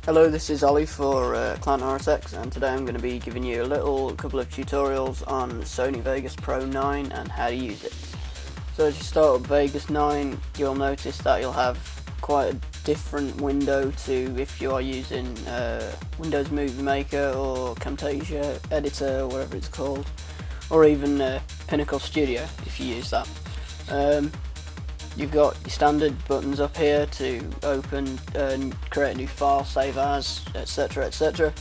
Hello, this is Ollie for Client RSX, and today I'm going to be giving you a couple of tutorials on Sony Vegas Pro 9 and how to use it. So as you start up Vegas 9, you'll notice that you'll have quite a different window to if you are using Windows Movie Maker or Camtasia Editor or whatever it's called, or even Pinnacle Studio if you use that. You've got your standard buttons up here to open and create a new file, save as, etc, etc.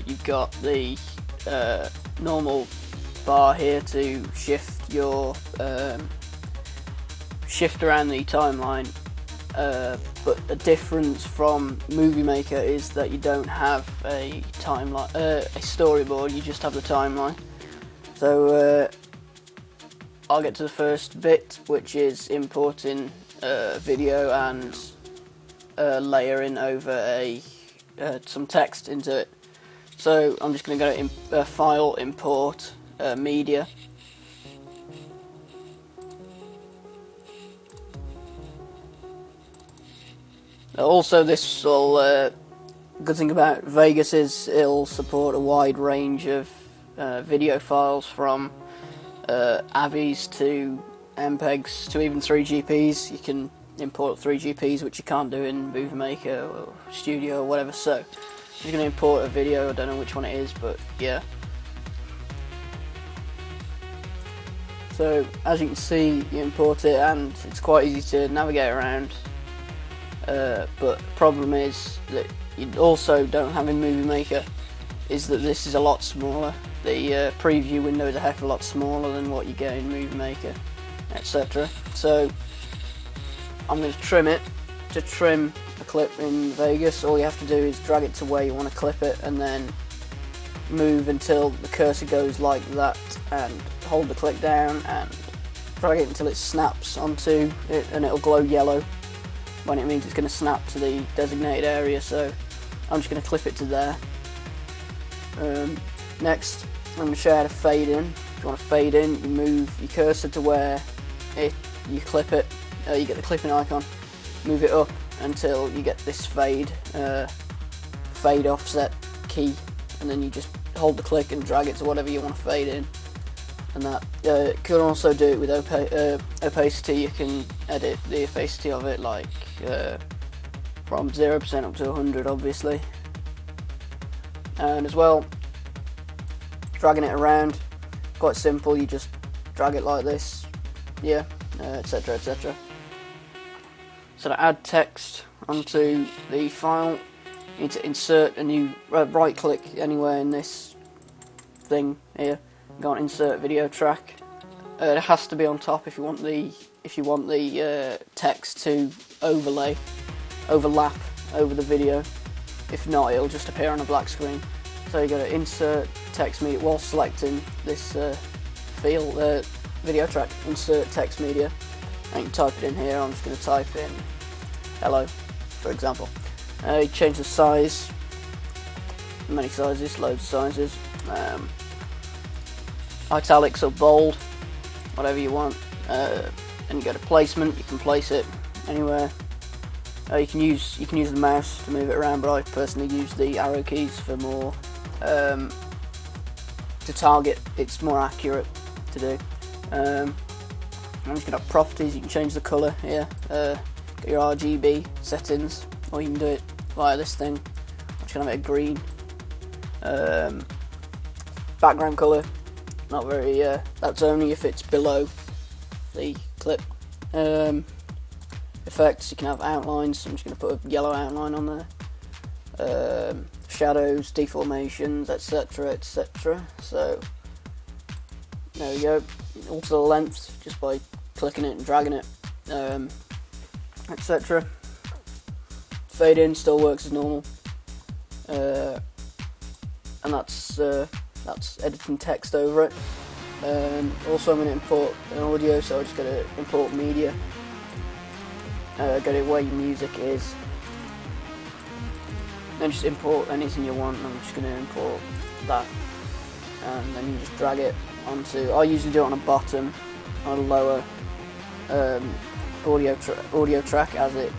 You've got the normal bar here to shift around the timeline, but the difference from Movie Maker is that you don't have a timeline, a storyboard. You just have the timeline. So I'll get to the first bit, which is importing video and layering over some text into it. So I'm just going to go to File, Import, Media. Also, this will good thing about Vegas is it'll support a wide range of video files from AVIs to MPEGs to even 3GPs. You can import 3GPs, which you can't do in Movie Maker or Studio or whatever. So if you're going to import a video, I don't know which one it is, but yeah. So as you can see, you import it and it's quite easy to navigate around, but the problem is that you also don't have in Movie Maker is that this is a lot smaller. The preview window is a heck of a lot smaller than what you get in Movie Maker, etc. So I'm going to trim it. To trim a clip in Vegas, all you have to do is drag it to where you want to clip it and then move until the cursor goes like that, and hold the click down and drag it until it snaps onto it, and it'll glow yellow when it means it's going to snap to the designated area. So I'm just going to clip it to there. Next, I'm going to show you how to fade in. If you want to fade in, you move your cursor to where you clip it. You get the clipping icon. Move it up until you get this fade offset key, and then you just hold the click and drag it to whatever you want to fade in. And that you can also do it with opacity. You can edit the opacity of it, like from 0% up to 100, obviously. And as well, dragging it around, quite simple. You just drag it like this, yeah, etc, etc. So to add text onto the file, you need to insert a new right click anywhere in this thing here. Go on insert video track. It has to be on top if you want the text to overlap over the video. If not, it'll just appear on a black screen. So you go to insert text media while selecting this video track. Insert text media, and you can type it in here. I'm just going to type in hello, for example. You change the size, many sizes, loads of sizes. Italics or bold, whatever you want. And you go to placement. You can place it anywhere. You can use the mouse to move it around, but I personally use the arrow keys for more to target. It's more accurate to do. I'm just going to have properties. You can change the colour here. Get your RGB settings, or you can do it via this thing. I'm just going to make it green. Background colour, not very. That's only if it's below the clip. Effects, you can have outlines. I'm just going to put a yellow outline on there. Shadows, deformations, etc, etc. So there we go. Alter the length just by clicking it and dragging it, etc. Fade in still works as normal, and that's editing text over it. Also, I'm going to import an audio, so I'm just going to import media. Go to where your music is, then just import anything you want. I'm just going to import that, and then you just drag it onto. I usually do it on a bottom, on a lower audio track as it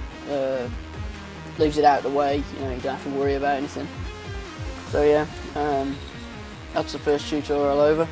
leaves it out of the way. You know, you don't have to worry about anything. So yeah, that's the first tutorial over.